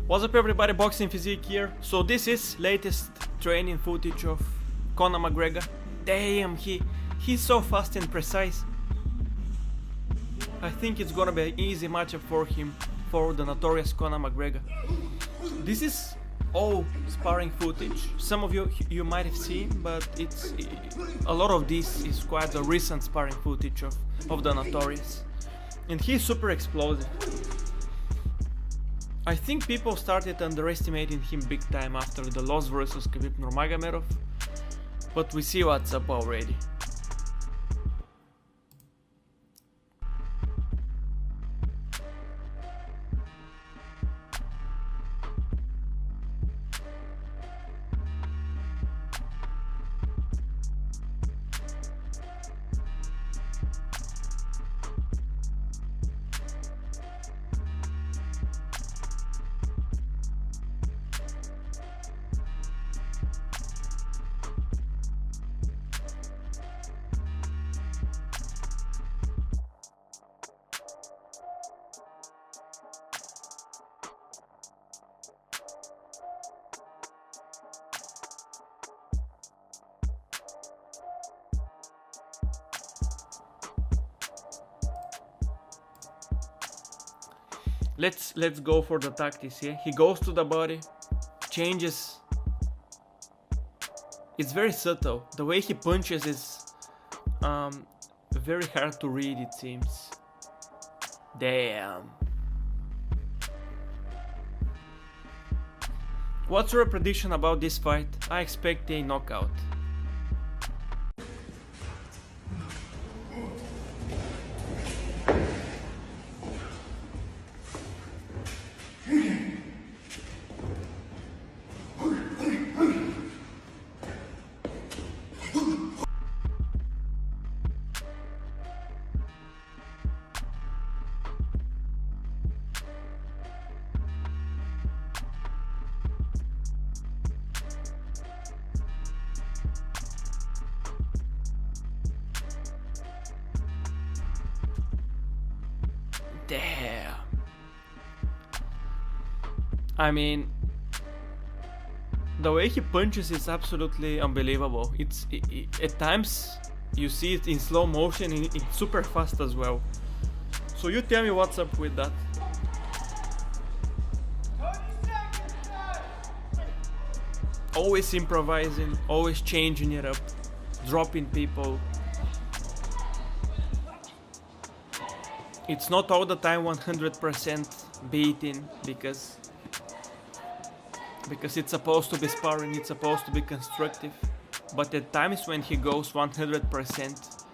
What's up everybody, Boxing Physique here. So this is latest training footage of Conor McGregor. Damn, he's so fast and precise. I think it's gonna be an easy matchup for him, for the notorious Conor McGregor. This is all sparring footage. Some of you might have seen, but a lot of this is quite a recent sparring footage of the notorious. And he's super explosive. I think people started underestimating him big time after the loss versus Khabib Nurmagomedov, but we see what's up already. Let's go for the tactics here. He goes to the body, changes. It's very subtle. The way he punches is very hard to read, it seems. Damn. What's your prediction about this fight? I expect a knockout. Damn. I mean, the way he punches is absolutely unbelievable. At times you see it in slow motion and it's super fast as well. So you tell me what's up with that. Always improvising, always changing it up, dropping people. It's not all the time 100% beating because it's supposed to be sparring, it's supposed to be constructive. But at times when he goes 100%,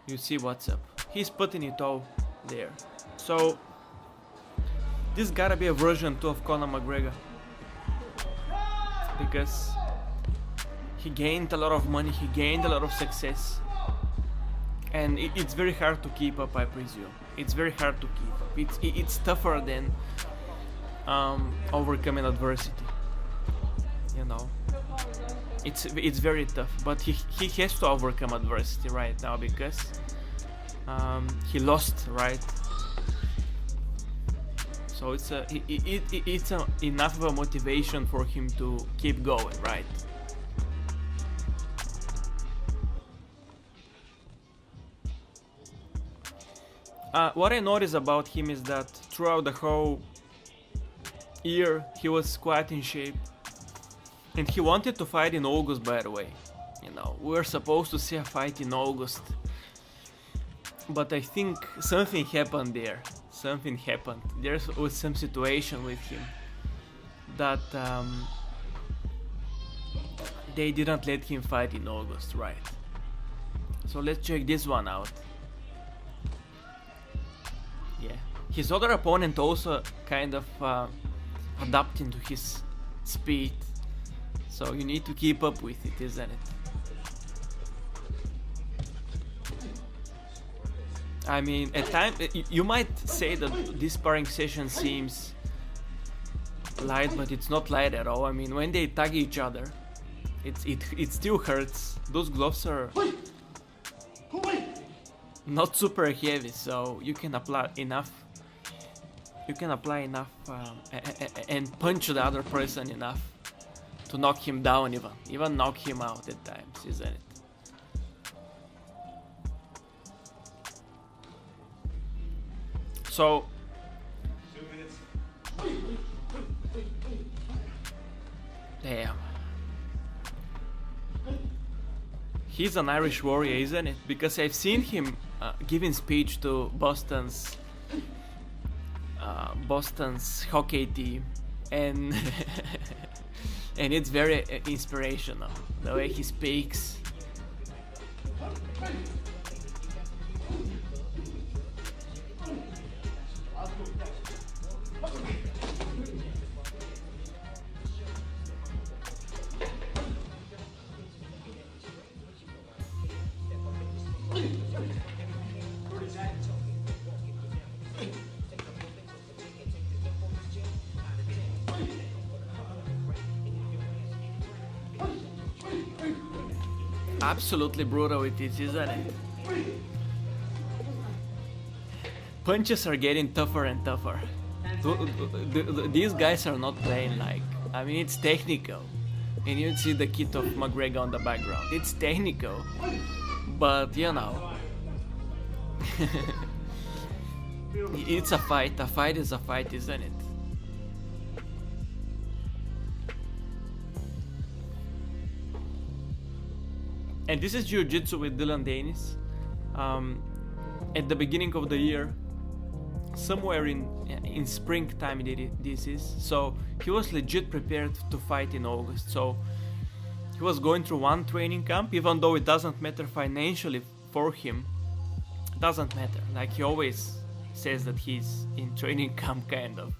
you see what's up. He's putting it all there. So this gotta be a version 2 of Conor McGregor, because he gained a lot of money, he gained a lot of success. And it's very hard to keep up, I presume. It's very hard to keep up. It's tougher than overcoming adversity. You know, it's very tough. But he has to overcome adversity right now because he lost, right? So it's enough of a motivation for him to keep going, right? What I noticed about him is that throughout the whole year he was quite in shape, and he wanted to fight in August, by the way. You know, we were supposed to see a fight in August, but I think something happened there. Something happened. There was some situation with him that they didn't let him fight in August, right? So let's check this one out. Yeah, his other opponent also kind of adapting to his speed, so you need to keep up with it, isn't it? I mean, at times you might say that this sparring session seems light, but it's not light at all. I mean, when they tag each other, it still hurts. Those gloves are not super heavy, so you can apply enough you can apply enough and punch the other person enough to knock him down, even knock him out at times, isn't it? So damn, he's an Irish warrior, isn't it? Because I've seen him giving speech to Boston's hockey team, and and it's very inspirational the way he speaks. Absolutely brutal it is, isn't it? Punches are getting tougher and tougher. These guys are not playing like... I mean, it's technical. And you see the kit of McGregor on the background. It's technical. But, you know... it's a fight. A fight is a fight, isn't it? And this is Jiu-Jitsu with Dylan Dennis. At the beginning of the year, somewhere in springtime this is. So he was legit prepared to fight in August. So he was going through one training camp, even though it doesn't matter financially for him. It doesn't matter. Like he always says that he's in training camp, kind of.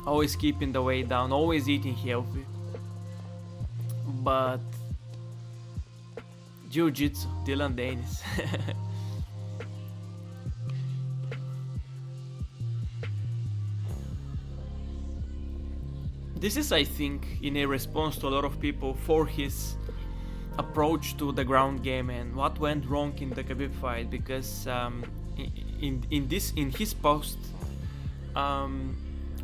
Always keeping the weight down, always eating healthy. But Jiu-Jitsu, Dylan Dennis. This is, I think, in a response to a lot of people for his approach to the ground game and what went wrong in the Khabib fight, because in his post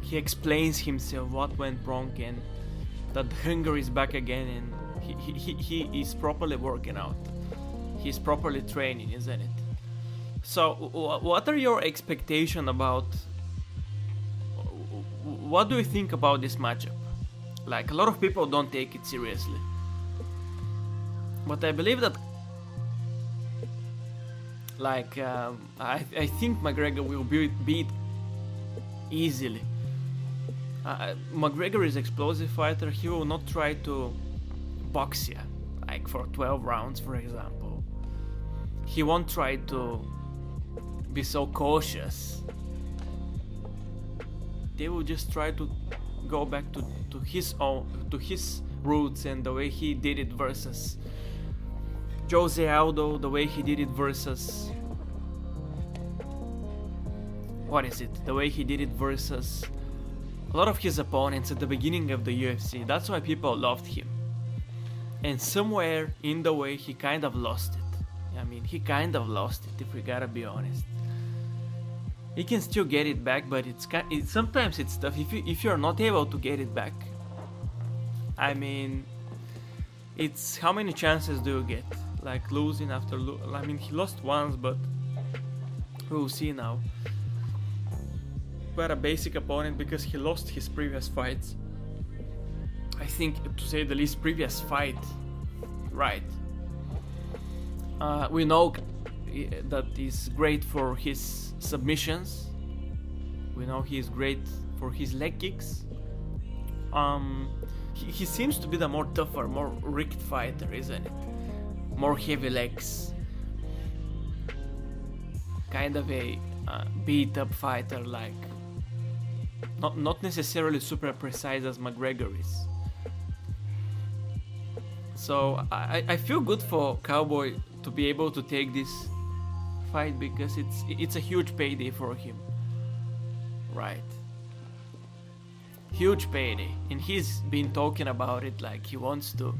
he explains himself what went wrong and that hunger is back again, and he is properly working out. He's properly training, isn't it? So what are your expectations about... What do you think about this matchup? Like, a lot of people don't take it seriously. But I believe that... Like, I think McGregor will beat easily. McGregor is an explosive fighter. He will not try to box you, like for 12 rounds, for example. He won't try to be so cautious. They will just try to go back to his roots and the way he did it versus Jose Aldo, the way he did it versus... What is it? The way he did it versus a lot of his opponents at the beginning of the UFC. That's why people loved him. And somewhere in the way he kind of lost it. I mean, he kind of lost it, if we gotta be honest. He can still get it back, but sometimes it's tough if you're not able to get it back. I mean, it's how many chances do you get? Like losing after I mean, he lost once, but we'll see now. Quite a basic opponent because he lost his previous fights. I think, to say the least, previous fight, right? We know that he's great for his submissions. We know he's great for his leg kicks. He seems to be the more tougher, more rigged fighter, isn't it? More heavy legs. Kind of a beat-up fighter, like not necessarily super precise as McGregor is. So I feel good for Cowboy to be able to take this fight because it's a huge payday for him, right? Huge payday, and he's been talking about it like he wants to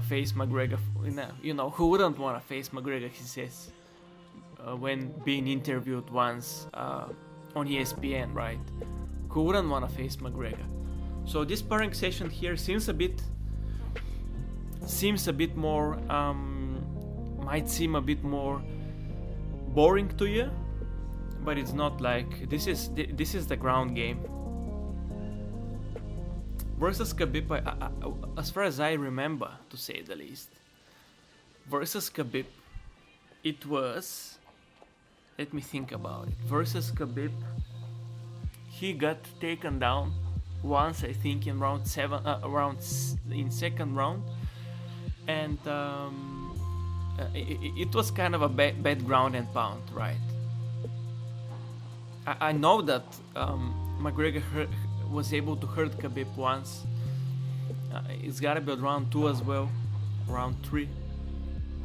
face McGregor. You know, who wouldn't want to face McGregor? He says when being interviewed once on ESPN, right? Who wouldn't want to face McGregor? So this sparring session here seems a bit more, might seem a bit more boring to you, but it's not. Like this is the ground game. Versus Khabib, as far as I remember, to say the least, versus Khabib, it was, let me think about it. Versus Khabib, he got taken down once, I think, in round 7, in second round, and it was kind of a bad ground and pound, right? I know that McGregor was able to hurt Khabib once. It's gotta be round 2 as well, round 3.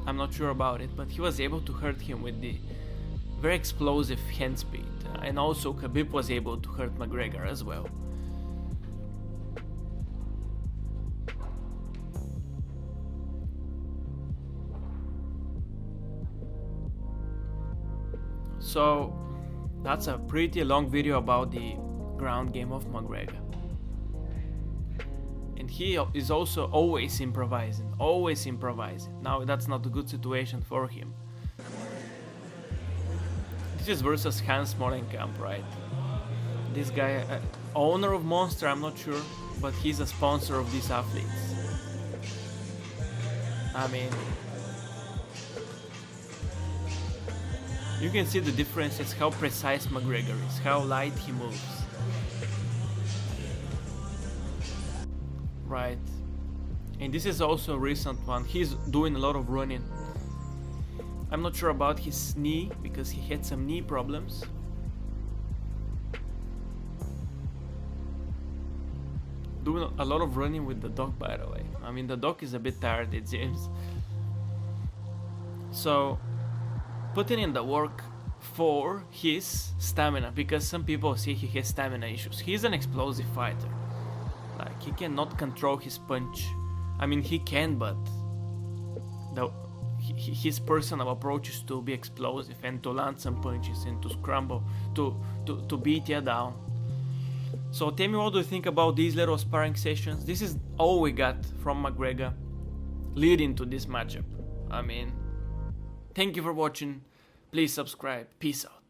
I'm not sure about it, but he was able to hurt him with the very explosive hand speed, and also Khabib was able to hurt McGregor as well. So that's a pretty long video about the ground game of McGregor. And he is also always improvising. Now that's not a good situation for him. This is versus Hans Molenkamp, right? This guy, owner of Monster, I'm not sure, but he's a sponsor of these athletes. I mean, you can see the differences, how precise McGregor is, how light he moves. Right. And this is also a recent one. He's doing a lot of running. I'm not sure about his knee, because he had some knee problems. Doing a lot of running with the dog, by the way. I mean, the dog is a bit tired, it seems. So, putting in the work for his stamina, because some people say he has stamina issues. He's an explosive fighter. Like, he cannot control his punch. I mean, he can, but his personal approach is to be explosive and to land some punches and to scramble, to beat you down. So tell me, what do you think about these little sparring sessions? This is all we got from McGregor leading to this matchup. I mean, thank you for watching. Please subscribe. Peace out.